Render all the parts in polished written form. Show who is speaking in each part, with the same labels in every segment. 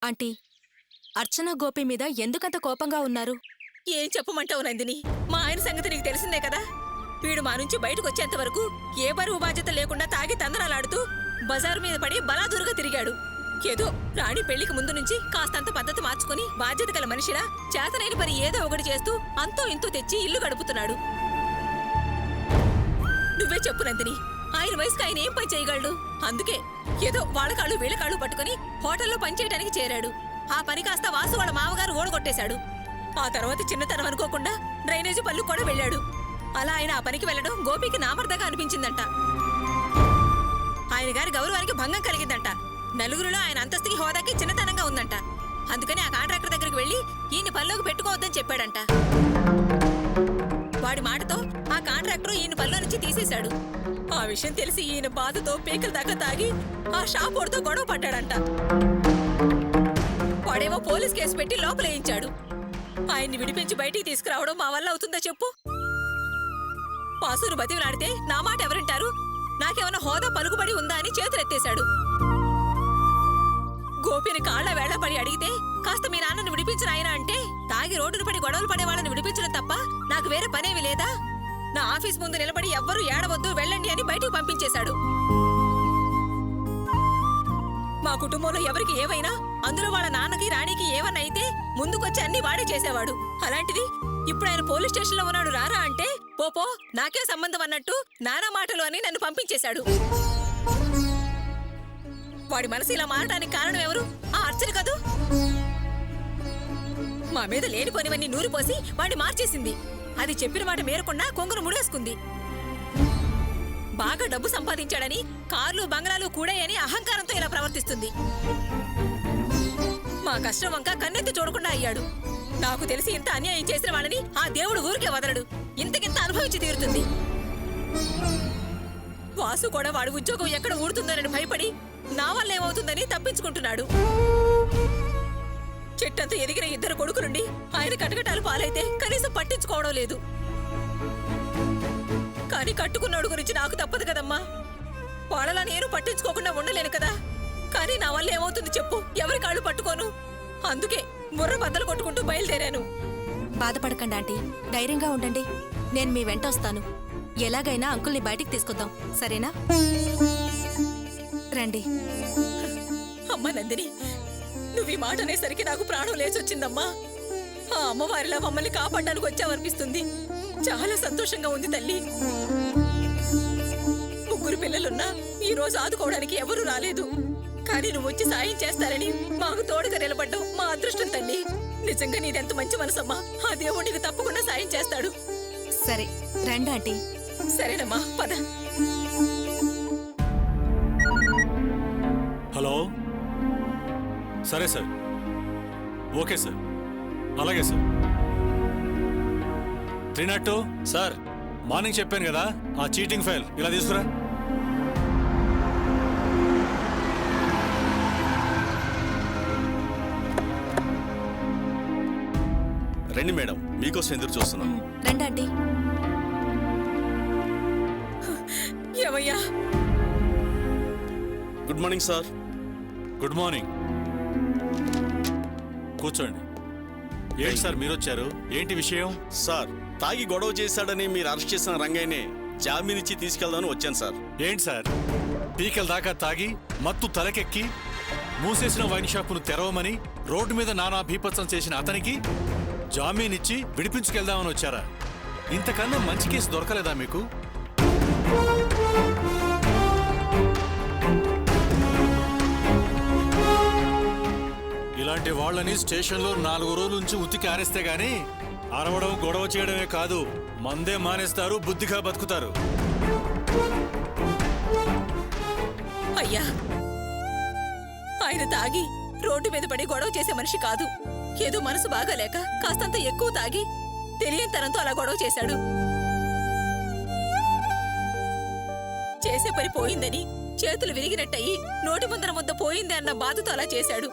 Speaker 1: Aunty, అర్చన గోపి మీద ఎందుకంత కోపంగా ఉన్నారు?
Speaker 2: ఏం చెప్పమంటావు నందిని? మా ఆయన సంగతి నీకు తెలిసిందే కదా. వీడు మా నుంచి బయటకు వచ్చేంత వరకు ఏ బరువు బాధ్యత లేకుండా తాగి తందనాలాడుతూ బజారు మీద పడి బలాదూరుగా తిరిగాడు. ఏదో రాణి పెళ్లికి ముందు నుంచి కాస్తంత పద్ధతి మార్చుకుని బాధ్యత గల మనిషిలా చేతనైన పని ఏదో ఒకటి చేస్తూ అంతో ఇంతో తెచ్చి ఇల్లు గడుపుతున్నాడు. నువ్వే చెప్పు నందిని, ఆయన వయసుకి ఆయన ఏం పని చేయగలడు? అందుకే ఏదో వాళ్ళ కాళ్ళు వీళ్ళ కాళ్ళు పట్టుకుని హోటల్లో పనిచేయడానికి చేరాడు. ఆ పని కాస్త వాసు వాళ్ళ మామగారు ఓడగొట్టేశాడు. ఆ తర్వాత చిన్నతనం అనుకోకుండా డ్రైనేజీ పనులు కూడా వెళ్ళాడు. అలా ఆయన ఆ పనికి వెళ్లడం గోపికి నామర్దగా అనిపించిందంట. ఆయన గారి గౌరవానికి భంగం కలిగిందంట. నలుగురిలో ఆయన అంతస్తుకి హోదాకి చిన్నతనంగా ఉందంట. అందుకని ఆ కాంట్రాక్టర్ దగ్గరికి వెళ్లి ఈయన పనిలోకి పెట్టుకోవద్దని చెప్పాడంట. వాడి మాటతో ఆ కాంట్రాక్టర్ ఈయన పనిలో నుంచి తీసేశాడు. ఆ విషయం తెలిసి ఈయన బాధతో పీకల దాకా తాగి ఆ షాప్ ఓడితో గొడవ పడ్డాడంట. వాడేమో పోలీస్ కేసు పెట్టి లోపలేయించాడు. ఆయన్ని విడిపించి బయటికి తీసుకురావడం మా వల్ల అవుతుందా చెప్పు? పాసును బతిమలాడితే నా మాట ఎవరింటారు? నాకేమన్నా హోదా పలుకుబడి ఉందా అని చేతులెత్తేశాడు. గోపిని కాళ్ల వేళ పడి అడిగితే కాస్త మీ నాన్నని విడిపించిన ఆయన అంటే తాగి రోడ్డును పడి గొడవలు పడే వాళ్ళని విడిపించడం తప్ప నాకు వేరే పనేమి లేదా? నా ఆఫీస్ ముందు నిలబడి ఎవ్వరూ ఏడవద్దు వెళ్ళండి అని బయటకు పంపించేశాడు. మా కుటుంబంలో ఎవరికి ఏమైనా అందులో వాళ్ళ నాన్నకి రాణికి ఏమన్నా అయితే ముందుకొచ్చి అన్ని వాడే చేసేవాడు. అలాంటిది ఇప్పుడు ఆయన పోలీస్ స్టేషన్ లో ఉన్నాడు రారా అంటే పోపో నాకే సంబంధం అన్నట్టు నానా మాటలు అని నన్ను పంపించేశాడు. వాడి మనసు ఇలా మారడానికి కారణం ఎవరు? ఆ అర్చన కదూ. మా మీద లేనిపోనివన్నీ నూరిపోసి వాడిని మార్చేసింది. అది చెప్పిన మాట మేరకుండా కొంగును ముడేసుకుంది. బాగా డబ్బు సంపాదించాడని కార్లు బంగ్లాలు కూడాయని అహంకారంతో ఇలా ప్రవర్తిస్తుంది. మా కష్టం వంక కన్నెత్తి చూడకుండా అయ్యాడు. నాకు తెలిసి ఇంత అన్యాయం చేసిన వాళ్ళని ఆ దేవుడు ఊరికే వదలడు. ఇంతకింత అనుభవించి తీరుతుంది. వాసు కూడా వాడి ఉద్యోగం ఎక్కడ ఊడుతుందనని భయపడి నా వల్ల ఏమవుతుందని తప్పించుకుంటున్నాడు. చెట్టంతా ఎదిగిన ఇద్దరు కొడుకులుండి ఆయన కటకటాలు పాలైతే కనీసం పట్టించుకోవడం లేదు. కానీ కట్టుకున్నాడు గురించి నాకు తప్పదు కదమ్మా. వాళ్ళలా నేను పట్టించుకోకుండా ఉండలేను కదా. కానీ నా వల్ల ఏమవుతుంది చెప్పు? ఎవరి కాళ్ళు పట్టుకోను. అందుకే బుర్ర బద్దలు కొట్టుకుంటూ బయలుదేరాను.
Speaker 1: బాధపడకండి ఆంటీ, ధైర్యంగా ఉండండి. నేను మీ వెంట వస్తాను. ఎలాగైనా అంకుల్ని బయటికి తీసుకొద్దాం, సరేనా? రండి.
Speaker 2: అమ్మ నందిని, నువ్వు ఈ మాట అనేసరికి నాకు ప్రాణం లేచొచ్చిందమ్మా. ఆ అమ్మవారిలా మమ్మల్ని కాపాడడానికి వచ్చావనిపిస్తుంది. చాలా సంతోషంగా ఉంది తల్లి. ముగ్గురు పిల్లలున్నా ఈ రోజు ఆదుకోవడానికి ఎవరూ రాలేదు. కానీ నువ్వు వచ్చి సాయం చేస్తారని మాకు తోడుగా నిలబడ్డం మా అదృష్టం తల్లి. నిజంగా నీదెంత మంచి మనసమ్మా. ఆ దేవుడు నీకు తప్పకుండా సాయం చేస్తాడు.
Speaker 1: సరే రండి ఆంటీ.
Speaker 2: సరేనమ్మా, పద.
Speaker 3: హలో. సరే సార్, ఓకే సార్, అలాగే సార్. 302 సార్, మార్నింగ్ చెప్పాను కదా ఆ చీటింగ్ ఫైల్ ఇలా తీసుకురా.
Speaker 4: రండి మేడం, మీకోసం ఎదురు చూస్తున్నాం.
Speaker 1: రండి ఆంటీ.
Speaker 2: ఏమయ్యా?
Speaker 4: Good morning sir.
Speaker 3: Good morning. కూర్చోండి. ఏంటి సార్ మీరు వచ్చారు? ఏంటి విషయం?
Speaker 4: సార్, తాగి గొడవ చేశాడని మీరు అరెస్ట్ చేసిన రంగయ్యనే జామీనిచ్చి తీసుకెళ్దామని వచ్చాను సార్.
Speaker 3: ఏంటి సార్, పీకల దాకా తాగి మత్తు తలకెక్కి మూసేసిన వైన్ షాపును తెరవమని రోడ్డు మీద నానా భీపత్సం చేసిన అతనికి జామీనిచ్చి విడిపించుకెళ్దామని వచ్చారా? ఇంతకన్నా మంచి కేసు దొరకలేదా మీకు? ఇలాంటి వాళ్ళని స్టేషన్లో 4 రోజుల నుంచి ఉతికి ఆరేస్తే గాని అరవడం గొడవ చేయడమే కాదు, మందే మానేస్తారు, బుద్ధిగా బతుకుతారు.
Speaker 2: అయ్యా, ఆయన తాగి రోడ్డు మీద పడి గొడవ చేసే మనిషి కాదు. ఏదో మనసు బాగాలేక కాస్తంత ఎక్కువ తాగి తెలియనితనంతో అలా గొడవ చేశాడు. చేసే పని పోయిందని, చేతులు విరిగినట్టయి నోటి ముందర ముద్ద పోయింది అన్న బాధతో అలా చేశాడు.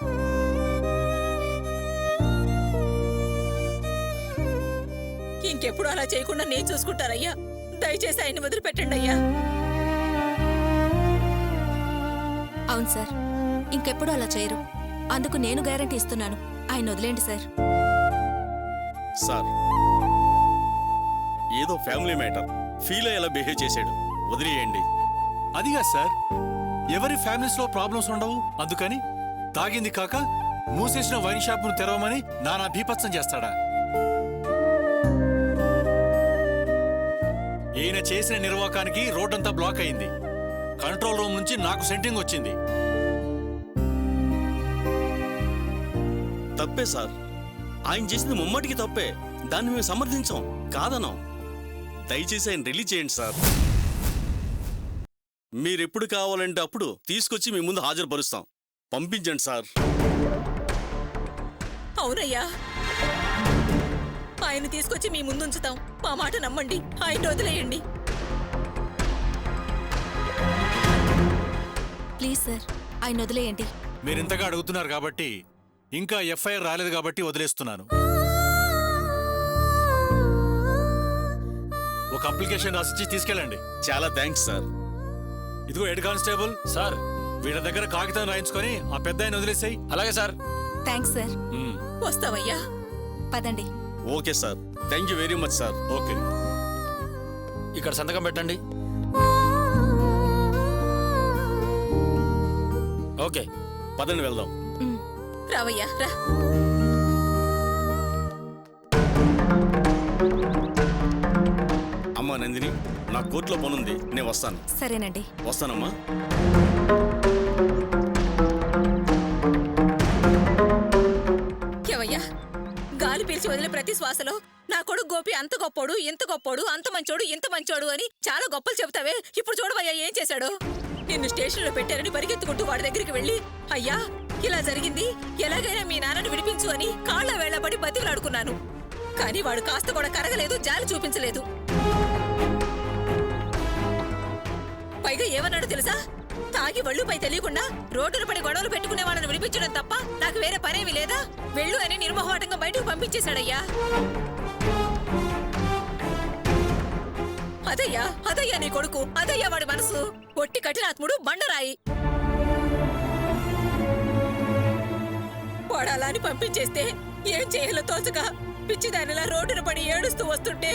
Speaker 2: ఇంకెప్పుడు అలా చేయకుండా నేను చూసుకుంటారయ్యా. దయచేసి ఆయన్ని వదిలిపెట్టండి అయ్యా.
Speaker 1: అవును సార్, ఇంకెప్పుడు అలా చేయరు. అందుకు నేను గ్యారంటీ ఇస్తున్నాను. ఆయన వదిలేండి సార్.
Speaker 4: సార్ ఏదో ఫ్యామిలీ మ్యాటర్ ఫీల్ అయ్యేలా బిహేవ్ చేశాడు, వదిలేయండి.
Speaker 3: అదిగా సార్, ఎవరి ఫ్యామిలీస్ లో ప్రాబ్లమ్స్ ఉండవు, అందుకని తాగింది కాక మూసేసిన వైన్ షాప్ ను తెరవమని నానా బీభత్సం చేస్తాడా? ఈయన చేసిన నిర్వాకానికి రోడ్డంతా బ్లాక్ అయింది. కంట్రోల్ రూమ్ నుంచి నాకు సెంటింగ్ వచ్చింది.
Speaker 4: తప్పే సార్, ఆయన చేసింది ముమ్మటికి తప్పే. దాన్ని మేము సమర్థించాం, కాదనం. దయచేసి ఆయన రిలీజ్ చేయండి సార్. మీరెప్పుడు కావాలంటే అప్పుడు తీసుకొచ్చి మీ ముందు హాజరుపరుస్తాం. పంపించండి సార్.
Speaker 2: అవునయ్యా, ఆయన తీసుకొచ్చి మీ ముందుంచుతాం. మా మాట నమ్మండి, ఆయన వదిలేయండి.
Speaker 1: ప్లీజ్ సార్, ఆయన వదిలేయండి.
Speaker 3: మీరింతగా అడుగుతున్నారు కాబట్టి, ఇంకా ఎఫ్ఐఆర్ రాలేదు కాబట్టి వదిలేస్తున్నాను. ఒక అప్లికేషన్ రాసిచ్చి తీసుకెళ్ళండి.
Speaker 4: చాలా థ్యాంక్స్ సార్.
Speaker 3: ఇదిగో హెడ్ కానిస్టేబుల్ సార్, వీళ్ళ దగ్గర కాగితం రాయించుకొని ఆ పెద్ద ఆయన వదిలేసాయి.
Speaker 5: అలాగే సార్.
Speaker 1: Thanks sir.
Speaker 2: వస్తావయ్యా.
Speaker 1: పదండి.
Speaker 4: Okay sir, thank you very much sir.
Speaker 3: Okay,
Speaker 5: ఇక్కడ సంతకం పెట్టండి. ఓకే,
Speaker 4: పదండి వెళ్దాం.
Speaker 2: రావయ్యా, రా.
Speaker 4: అమ్మా నందిని, నా కోర్టులో పనుంది, నేను వస్తాను.
Speaker 1: సరేనండి.
Speaker 4: వస్తానమ్మా.
Speaker 2: ఏవయ్యా, గాలి పీల్చి వదిలే ప్రతి శ్వాసలో నా కొడుకు గోపి అంత గొప్పోడు, ఇంత గొప్పోడు, అంత మంచోడు, ఇంత మంచోడు అని చాలా గొప్పలు చెబుతావే. ఇప్పుడు చూడవయ్యా ఏం చేశాడు. నిన్ను స్టేషన్లో పెట్టారని పరిగెత్తుకుంటూ వాడి దగ్గరికి వెళ్ళి, అయ్యా ఇలా జరిగింది, ఎలాగైనా మీ నాన్నని విడిపించు అని కాళ్ళ వేళ్లబడి బతిలాడుకున్నాను. కానీ వాడు కాస్త కూడా కరగలేదు, జాలి చూపించలేదు. పైగా ఏమన్నాడు తెలుసా? తాగి ఒళ్ళుపై తెలియకుండా రోడ్డున పడి గొడవలు పెట్టుకునే వాళ్ళని విడిపించడం తప్ప నాకు వేరే పనేమి లేదా, వెళ్ళు అని నిర్మోహమాటంగా బయటకు పంపించేశాడయ్యా. అదయ్యా నీ కొడుకు, అదయ్యా వాడి మనసు. ఒట్టి కఠినాత్ముడు, బండరాయి. వాడాలా అని పంపించేస్తే ఏం చేయాలో తోచక పిచ్చిదానిలా రోడ్డున పడి ఏడుస్తూ వస్తుంటే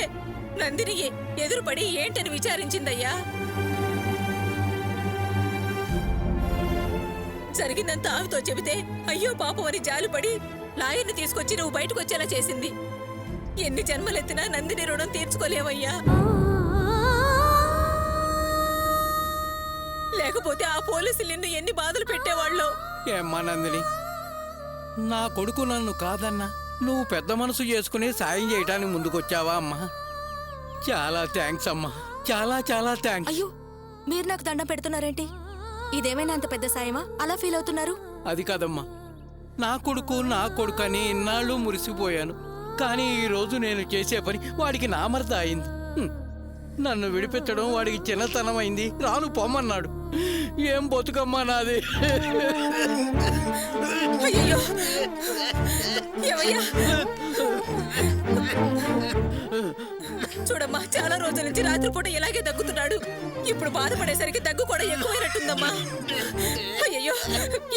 Speaker 2: నందిని ఎదురుపడి ఏంటని విచారించిందయ్యా. జరిగిందంతా ఆమెతో చెబితే అయ్యో పాపం అని జాలిపడి లాయర్ని తీసుకొచ్చి నువ్వు బయటకు వచ్చేలా చేసింది. ఎన్ని జన్మలెత్తినా నందిని రుణం తీర్చుకోలేవయ్యా. లేకపోతే ఆ పోలీసులు నిన్ను ఎన్ని బాధలు పెట్టేవాళ్ళో.
Speaker 6: ఏమ్మా నందిని, నా కొడుకు నన్ను కాదన్నా నువ్వు పెద్ద మనసు చేసుకుని సాయం చేయటానికి ముందుకొచ్చావా అమ్మా? చాలా థ్యాంక్స్ అమ్మా, చాలా చాలా థ్యాంక్స్.
Speaker 1: అయ్యో, మీరు నాకు దండం పెడుతున్నారేంటి? ఇదేమైనా అంత పెద్ద సాయమా? అలా ఫీల్ అవుతున్నారు?
Speaker 6: అది కాదమ్మా, నా కొడుకు అని ఇన్నాళ్ళు మురిసిపోయాను. కానీ ఈరోజు నేను చేసే పని వాడికి నామర్ద అయింది. నన్ను విడిపించడం వాడికి చిన్నతనమైంది. రాను పొమ్మన్నాడు. ఏం బతుకమ్మా నాది.
Speaker 2: అయ్యయ్యో, ఏవయ్యా? చూడమ్మా, చాలా రోజుల నుంచి రాత్రిపూట ఇలాగే దగ్గుతున్నాడు. ఇప్పుడు బాధపడేసరికి దగ్గు కూడా ఎక్కువైనట్టుందమ్మా. అయ్యయ్యో,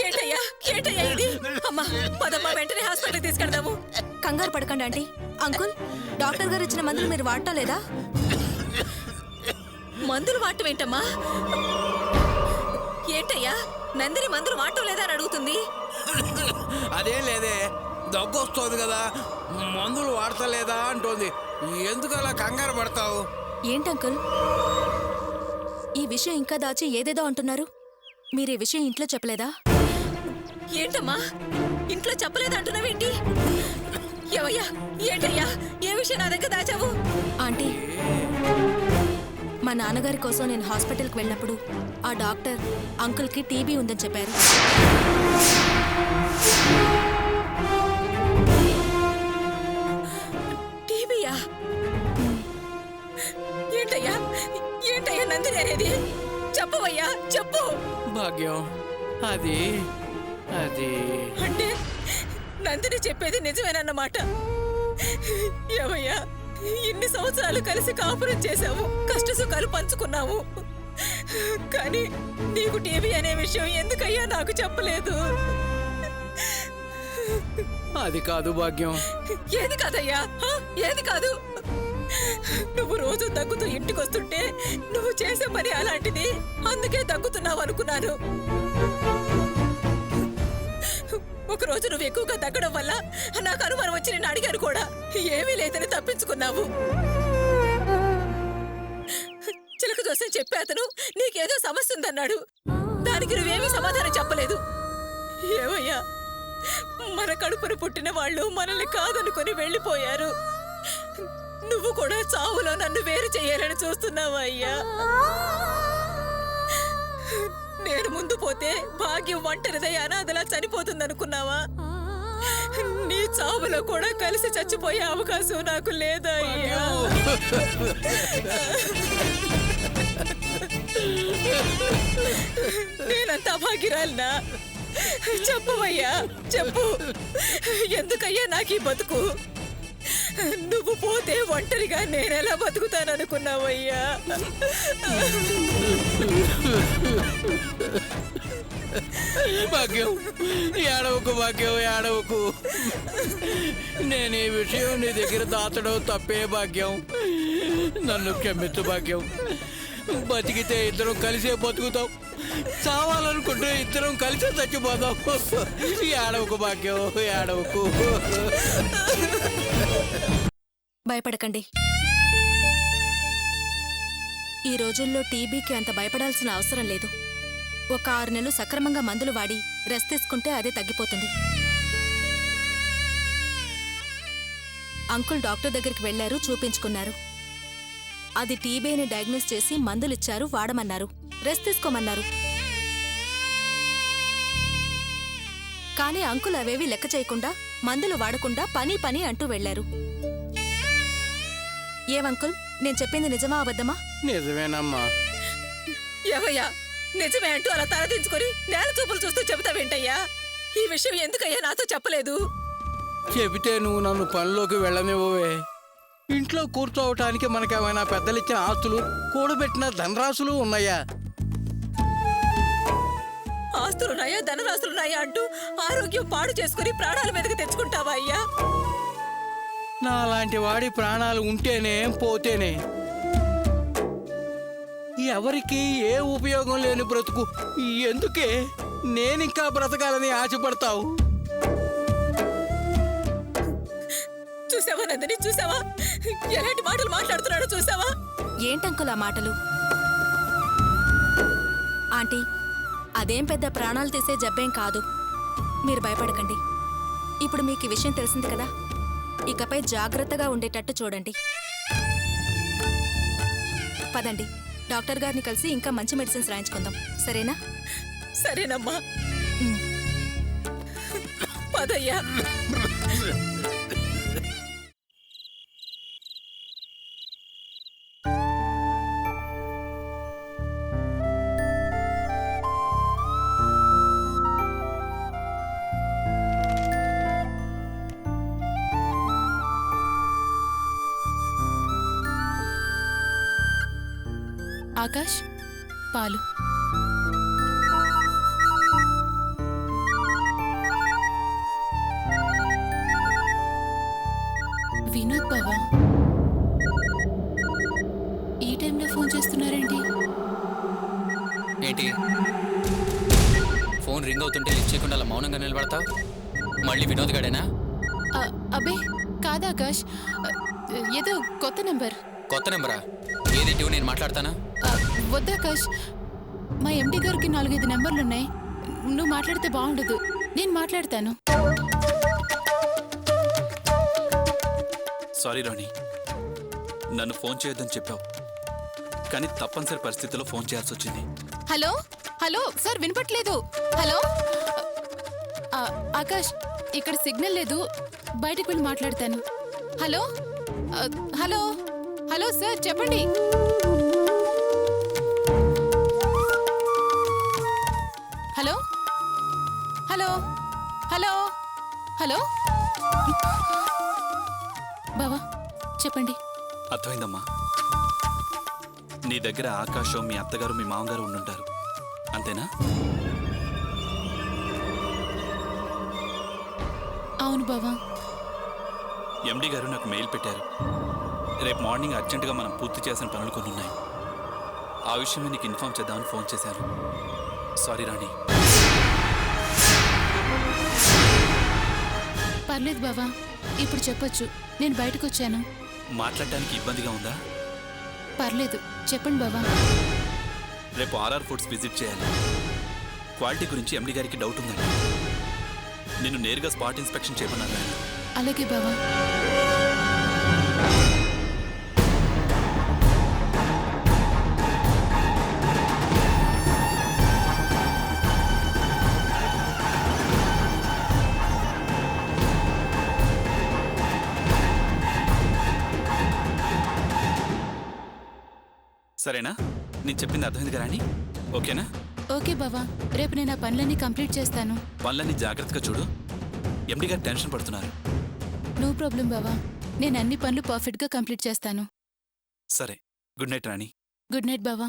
Speaker 2: ఏంటయ్యా ఇది? అమ్మా పదమ్మా, వెంటనే హాస్పిటల్కి తీసుకెళ్దాము.
Speaker 1: కంగారు పడకండి ఆంటీ. అంకుల్, డాక్టర్ గారు ఇచ్చిన మందులు మీరు వాడటం లేదా?
Speaker 2: మందులు వాడటం ఏంటమ్మా? ఏంటయ్యా, నందిని మందులు వాడటం లేదా అని అడుగుతుంది.
Speaker 6: అదేం లేదే, దగ్గు వస్తుంది కదా, మందులు వాడతలేదా అంటోంది. ఎందుకు అలా కంగారు పడతావు?
Speaker 1: ఏంటంకుల్, ఈ విషయం ఇంకా దాచి ఏదేదో అంటున్నారు. మీరు ఈ విషయం ఇంట్లో చెప్పలేదా?
Speaker 2: ఏంటమ్మా, ఇంట్లో చెప్పలేదంటున్నావేంటి? ఏవయ్యా, ఏంటయ్యా, ఏ విషయం నా దగ్గర దాచావు?
Speaker 1: ఆంటీ, మా నాన్నగారి కోసం నేను హాస్పిటల్కి వెళ్ళినప్పుడు ఆ డాక్టర్ అంకుల్కి టీబీ ఉందని చెప్పారు.
Speaker 2: టీబీయా? ఏంటయ్యా నందిని అనేది? చెప్పవయ్యా, చెప్పు.
Speaker 6: భాగ్యం, అది
Speaker 2: అంటే నందిని చెప్పేది నిజమేనన్నమాట. ఏమయ్యా, ఇన్ని సంవత్సరాలు కలిసి కాపురం చేశాము, కష్ట సుఖాలు పంచుకున్నాము. కానీ నీకు టీబీ అనే విషయం ఎందుకయ్యా నాకు చెప్పలేదు?
Speaker 6: అది కాదు భాగ్యం.
Speaker 2: ఏది కాదయ్యా, ఏది కాదు. నువ్వు రోజు దగ్గుతూ ఇంటికొస్తుంటే నువ్వు చేసే పని అలాంటిది, అందుకే దగ్గుతున్నావు అనుకున్నాను. ఒకరోజు నువ్వు ఎక్కువగా దగ్గడం వల్ల నాకు అనుమానం వచ్చి నేను అడిగాను కూడా. ఏమీ లేదని తప్పించుకున్నావు. చిలక జోస్యం చెప్పే అతను నీకేదో సమస్య ఉందన్నాడు. దానికి నువ్వేమీ సమాధానం చెప్పలేదు. ఏమయ్యా, మన కడుపున పుట్టిన వాళ్ళు మనల్ని కాదనుకొని వెళ్ళిపోయారు. నువ్వు కూడా చావులో నన్ను వేరు చేయాలని చూస్తున్నావా అయ్యా? నేను ముందు పోతే భాగ్యం ఒంటరిదై అనాథలా చనిపోతుందనుకున్నావా? నీ చావులో కూడా కలిసి చచ్చిపోయే అవకాశం నాకు లేదా అయ్యా? నేనంత అభాగ్యురాలినా? చెప్పవయ్యా, చెప్పు. ఎందుకయ్యా నాకు ఈ బతుకు? నువ్వు పోతే ఒంటరిగా నేనెలా బతుకుతాననుకున్నావయ్యా?
Speaker 6: భాగ్యం, ఏడవకు భాగ్యం, ఏడవకు. నేను ఈ విషయం నీ దగ్గర దాచడం తప్పే భాగ్యం. నన్ను క్షమించు భాగ్యం. బతికితే ఇద్దరం కలిసే బతుకుతాం, చావాలనుకుంటే ఇద్దరం కలిసే చచ్చిపోదాం. ఏడవకు భాగ్యం, ఏడవకు.
Speaker 1: భయపడకండి. ఈ రోజుల్లో టీబీకి అంత భయపడాల్సిన అవసరం లేదు. ఒక 6 నెలలు సక్రమంగా మందులు వాడి రెస్ట్ తీసుకుంటే అదే తగ్గిపోతుంది. అంకుల్ డాక్టర్ దగ్గరికి వెళ్లారు, చూపించుకున్నారు. అది టీబీ అని డయాగ్నోస్ చేసి మందులిచ్చారు, వాడమన్నారు, రెస్ట్ తీసుకోమన్నారు. కానీ అంకుల్ అవేవి లెక్క చేయకుండా మందులు వాడకుండా పని పని అంటూ వెళ్లారు. ఏవంకుల్, నేను చెప్పింది నిజమా అబద్ధమా?
Speaker 6: నిజమేనమ్మా.
Speaker 2: ఏవయ్యా, నిజమే అంటూ అలా తలదించుకొని నేల చూపులు చూస్తూ చెబుతావేంటయ్యా? ఈ విషయం ఎందుకయ్యా నాతో చెప్పలేదు?
Speaker 6: చెబితే నువ్వు నన్ను పనిలోకి వెళ్ళనివ్వవే. ఇంట్లో కూర్చోవటానికి మనకేమైనా పెద్దలిచ్చిన ఆస్తులు, కూడబెట్టిన ధనరాశులు ఉన్నాయా?
Speaker 2: ఆస్తులున్నాయా, ధనరాశులున్నాయా అంటూ ఆరోగ్యం పాడు చేసుకుని ప్రాణాల మీదకి తెచ్చుకుంటావా అయ్యా?
Speaker 6: నాలాంటి వాడి ప్రాణాలు ఉంటేనే పోతేనే. ఎవరికి ఏ ఉపయోగం లేని బ్రతుకు ఎందుకే నేనింకా బ్రతకాలని ఆశపడతావు?
Speaker 2: చూసావా నందిని, చూసావా ఎలాంటి మాటలు మాట్లాడుతున్నాడో? చూసావా?
Speaker 1: ఏంటంకుల్ ఆ మాటలు? ఆంటీ, అదేం పెద్ద ప్రాణాలు తీసే జబ్బేం కాదు. మీరు భయపడకండి. ఇప్పుడు మీకు ఈ విషయం తెలిసింది కదా, ఇకపై జాగ్రత్తగా ఉండేటట్టు చూడండి. పదండి, డాక్టర్ గారిని కలిసి ఇంకా మంచి మెడిసిన్స్ రాయించుకుందాం, సరేనా?
Speaker 2: సరేనమ్మా, పదయ్యా.
Speaker 7: ఆకాష్, పాలు. వినోద్ బావా, ఈ టైంలో ఫోన్ చేస్తున్నారేంటి?
Speaker 8: ఏంటి ఫోన్ రింగ్ అవుతుంటే లిఫ్ట్ చేయకుండా అలా మౌనంగా నిలబడతా? మళ్ళీ వినోద్ గాడేనా?
Speaker 7: అబ్బే కాదు ఆకాష్, ఏదో కొత్త నెంబర్.
Speaker 8: కొత్త నెంబరా? ఏది ట్యూన్, నేను మాట్లాడతానా?
Speaker 7: వద్దాకాష్, మా ఎండి గారికి 4-5 నెంబర్లున్నాయి. నువ్వు మాట్లాడితే బాగుండదు, నేను మాట్లాడతాను.
Speaker 9: సారీ రాణి, నన్ను ఫోన్ చేయొద్దని చెప్పావు, కానీ తప్పనిసరి పరిస్థితిలో ఫోన్ చేయాల్సి వచ్చింది.
Speaker 7: హలో హలో సార్, వినపట్లేదు. హలో ఆకాష్, ఇక్కడ సిగ్నల్ లేదు, బయటకు వెళ్ళి మాట్లాడతాను. హలో హలో హలో సార్, చెప్పండి. హలో హలో హలో హలో బావా, చెప్పండి.
Speaker 9: అర్థమైందమ్మా, నీ దగ్గర ఆకాశం, మీ అత్తగారు, మీ మామగారు ఉండుంటారు, అంతేనా?
Speaker 7: అవును బావా.
Speaker 9: ఎండి గారు నాకు మెయిల్ పెట్టారు. రేపు మార్నింగ్ అర్జెంటుగా మనం పూర్తి చేసిన పనులు కొన్ని ఉన్నాయి. ఆ విషయమే నీకు ఇన్ఫార్మ్ చేద్దామని ఫోన్ చేశాను. సారీ రాణి.
Speaker 7: పర్లేదు బావా, ఇప్పుడు చెప్పొచ్చు. నేను బయటకు వచ్చాను.
Speaker 9: మాట్లాడటానికి ఇబ్బందిగా ఉందా?
Speaker 7: పర్లేదు, చెప్పండి బావా.
Speaker 9: రేపు ఆర్ఆర్ ఫుడ్స్ విజిట్ చేయాలి. క్వాలిటీ గురించి ఎండి గారికి డౌట్ ఉందండి. నిన్ను నేరుగా స్పాట్ ఇన్స్పెక్షన్ చేయమన్నారు ఆయన.
Speaker 7: అలాగే బావా.
Speaker 9: సరేనా? నేను చెప్పింది అర్థమైంది రాణి? ఓకేనా?
Speaker 7: ఓకే బావా, రేపు నేను ఆ పనులన్నీ కంప్లీట్ చేస్తాను.
Speaker 9: పనులన్నీ జాగ్రత్తగా చూడు. ఎండి గారు టెన్షన్ పడుతున్నారు.
Speaker 7: నో ప్రాబ్లం బావా, నేను అన్ని పనులు పర్ఫెక్ట్గా కంప్లీట్ చేస్తాను.
Speaker 9: సరే, గుడ్ నైట్ రాణి.
Speaker 7: గుడ్ నైట్ బావా.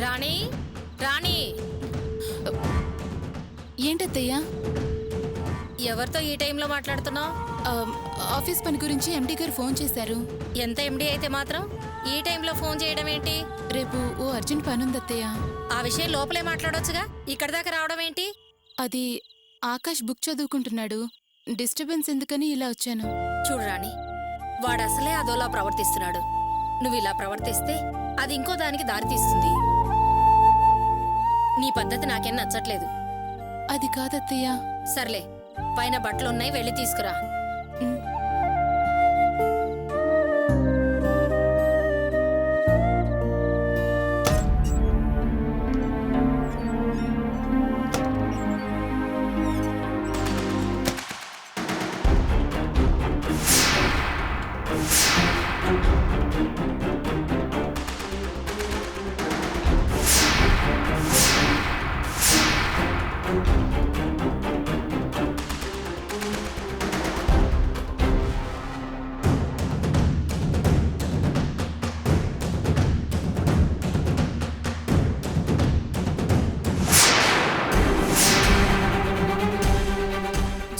Speaker 2: రాణి, రాణి,
Speaker 7: ఏంటత్తయ్యా?
Speaker 2: ఎవరితో ఈ టైంలో మాట్లాడుతున్నావు?
Speaker 7: ఆఫీస్ పని గురించి ఎండి గారు ఫోన్ చేశారు.
Speaker 2: ఎంత ఎండి అయితే మాత్రం ఈ టైంలో ఫోన్ చేయడం ఏంటి?
Speaker 7: రేపు ఓ అర్జెంట్ పని ఉంది అత్తయ్య.
Speaker 2: ఆ విషయం లోపలే మాట్లాడొచ్చుగా, ఇక్కడ దాకా రావడం ఏంటి?
Speaker 7: అది ఆకాష్ బుక్ చదువుకుంటున్నాడు. డిస్టర్బెన్స్ ఎందుకని ఇలా వచ్చాను.
Speaker 2: చూడు రాణి, వాడు అసలే అదోలా ప్రవర్తిస్తున్నాడు. నువ్వు ఇలా ప్రవర్తిస్తే అది ఇంకో దానికి దారితీస్తుంది. నీ పద్ధతి నాకేం నచ్చట్లేదు.
Speaker 7: అది కాదత్తయ్య.
Speaker 2: సర్లే, పైన బట్టలున్నాయి, వెళ్ళి తీసుకురా.
Speaker 7: ఉమ్.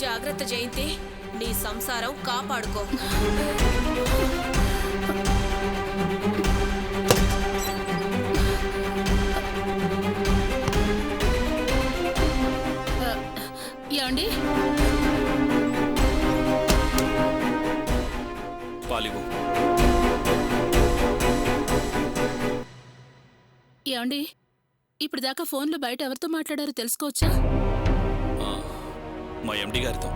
Speaker 2: జాగ్రత్త జయంతి, నీ సంసారం కాపాడుకో.
Speaker 7: ఏమండి?
Speaker 9: పాలివో.
Speaker 7: ఏమండి, ఇప్పుడు దాకా ఫోన్లో బయట ఎవరితో మాట్లాడారో తెలుసుకోవచ్చా?
Speaker 9: మా ఎండి గారితో.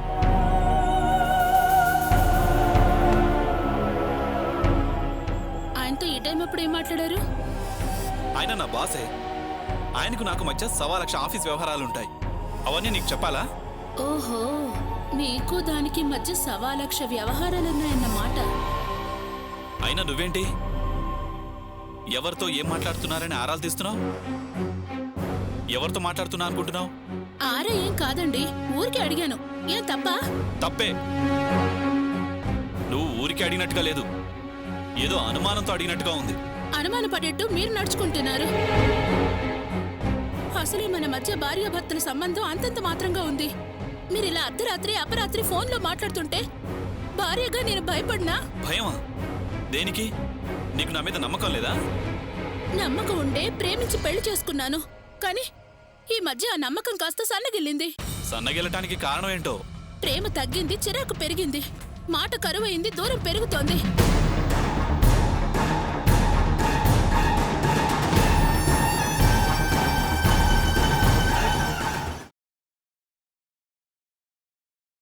Speaker 7: ఆయనతో ఈ టైం అప్పుడు ఏం మాట్లాడారు?
Speaker 9: ఆయన నా బాసే. ఆయనకు నాకు మధ్య 1,00,000 ఆఫీస్ వ్యవహారాలుంటాయి. అవన్నీ నీకు చెప్పాలా?
Speaker 7: ఓహో, నీకు దానికి మధ్య 1,00,000 వ్యవహారాలున్నాయన్నమాట.
Speaker 9: అయినా నువ్వేంటి ఎవరితో ఏం మాట్లాడుతున్నారని ఆరాలు తీస్తున్నావు? ఎవరితో మాట్లాడుతున్నా అనుకుంటున్నావు?
Speaker 7: ఆరా ఏం కాదండి, ఊరికే అడిగాను. ఏం తప్ప?
Speaker 9: తప్పే. నువ్వు ఊరికి అడిగినట్టుగా లేదు, ఏదో అనుమానంతో అడిగినట్టుగా ఉంది.
Speaker 7: అనుమానపడేట్టు మీరు నడుచుకుంటున్నారు. అసలే మన మధ్య భార్యాభర్తల సంబంధం అంతంత మాత్రంగా ఉంది. మీరు ఇలా అర్ధరాత్రి అపరాత్రి ఫోన్లో మాట్లాడుతుంటే భార్యగా నేను భయపడినా?
Speaker 9: భయమా? దేనికి? నీకు నా మీద నమ్మకం లేదా?
Speaker 7: నమ్మకం ఉండే ప్రేమించి పెళ్లి చేసుకున్నాను. కానీ ఈ మధ్య ఆ నమ్మకం కాస్త సన్నగిల్లింది.
Speaker 9: సన్నగిల్లటానికి కారణం ఏంటో?
Speaker 7: ప్రేమ తగ్గింది, చిరాకు పెరిగింది, మాట కరువైంది, దూరం పెరుగుతోంది.